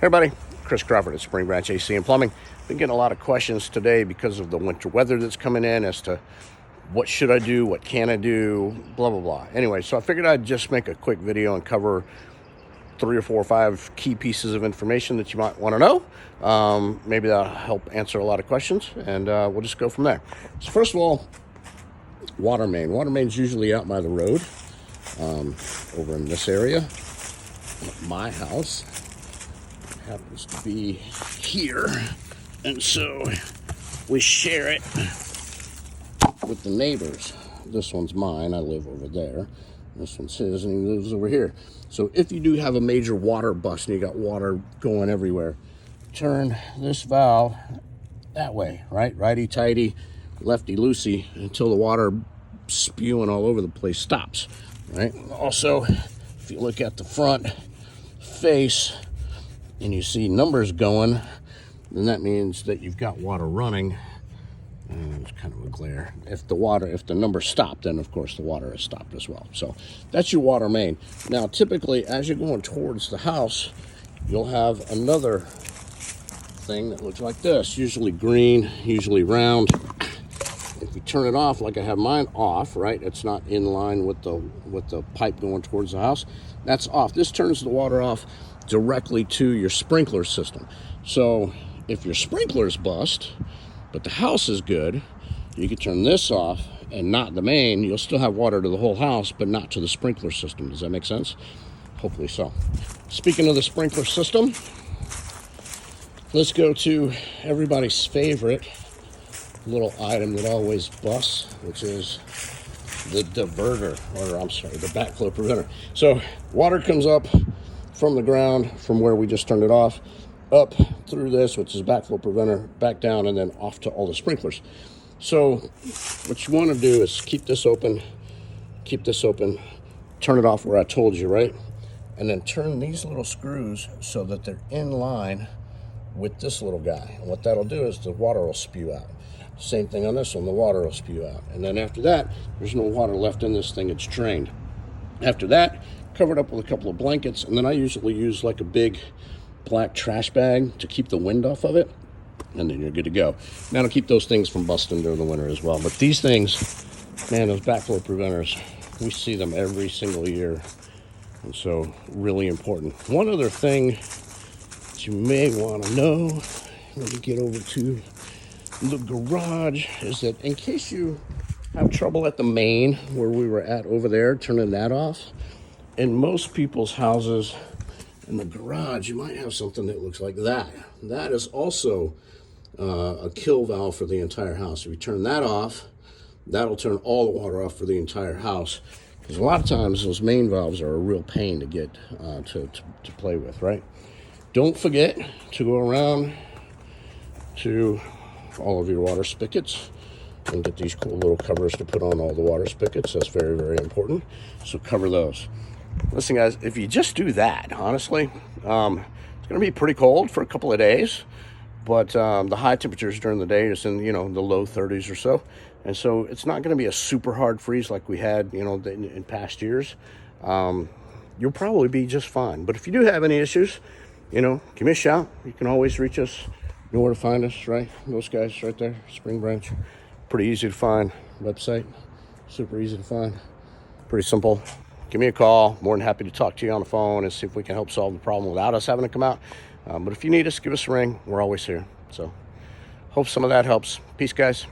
Hey everybody, Chris Crawford at Spring Branch AC and Plumbing. Been getting a lot of questions today because of the winter weather that's coming in as to what should I do, what can I do, blah, blah, blah. Anyway, so I figured I'd just make a quick video and cover 3 or 4 or 5 key pieces of information that you might want to know. Maybe that'll help answer a lot of questions, and we'll just go from there. So first of all, water main. Water main's usually out by the road, over in this area. My house happens to be here, and so we share it with the neighbors. This one's mine, I live over there. This one's his, and he lives over here. So if you do have a major water bust and you got water going everywhere, turn this valve that way, right? Righty-tighty, lefty-loosey, until the water spewing all over the place stops, right? Also, if you look at the front face and you see numbers going, then that means that you've got water running. And it's kind of a glare. If the number stopped, then of course the water has stopped as well. So that's your water main. Now, typically, as you're going towards the house, you'll have another thing that looks like this, usually green, usually round. If you turn it off, like I have mine off, right? It's not in line with the pipe going towards the house. That's off. This turns the water off directly to your sprinkler system. So if your sprinklers bust, but the house is good, you can turn this off and not the main. You'll still have water to the whole house, but not to the sprinkler system. Does that make sense? Hopefully so. Speaking of the sprinkler system, let's go to everybody's favorite little item that always busts, which is the diverter, or I'm sorry, the backflow preventer. So water comes up from the ground, from where we just turned it off, up through this, which is backflow preventer, back down, and then off to all the sprinklers. So what you want to do is keep this open, turn it off where I told you, right? And then turn these little screws so that they're in line with this little guy. And what that'll do is the water will spew out. Same thing on this one, the water will spew out. And then after that, there's no water left in this thing, it's drained. After that, cover it up with a couple of blankets, and then I usually use like a big black trash bag to keep the wind off of it, and then you're good to go. Now, to keep those things from busting during the winter as well. But these things, man, those backflow preventers, we see them every single year, and so really important. One other thing that you may want to know, let me get over to the garage, is that in case you have trouble at the main where we were at over there, turning that off, in most people's houses in the garage, you might have something that looks like that. That is also a kill valve for the entire house. If you turn that off, that'll turn all the water off for the entire house. Because a lot of times those main valves are a real pain to get to play with, right? Don't forget to go around to all of your water spigots and get these cool little covers to put on all the water spigots. That's very, very important. So cover those. Listen, guys, if you just do that, honestly, it's going to be pretty cold for a couple of days, but the high temperatures during the day is in, the low 30s or so. And so it's not going to be a super hard freeze like we had, in past years. You'll probably be just fine. But if you do have any issues, give me a shout. You can always reach us. You know where to find us, right? Those guys right there, Spring Branch. Pretty easy to find website. Super easy to find. Pretty simple. Give me a call. More than happy to talk to you on the phone and see if we can help solve the problem without us having to come out. But if you need us, give us a ring. We're always here. So hope some of that helps. Peace, guys.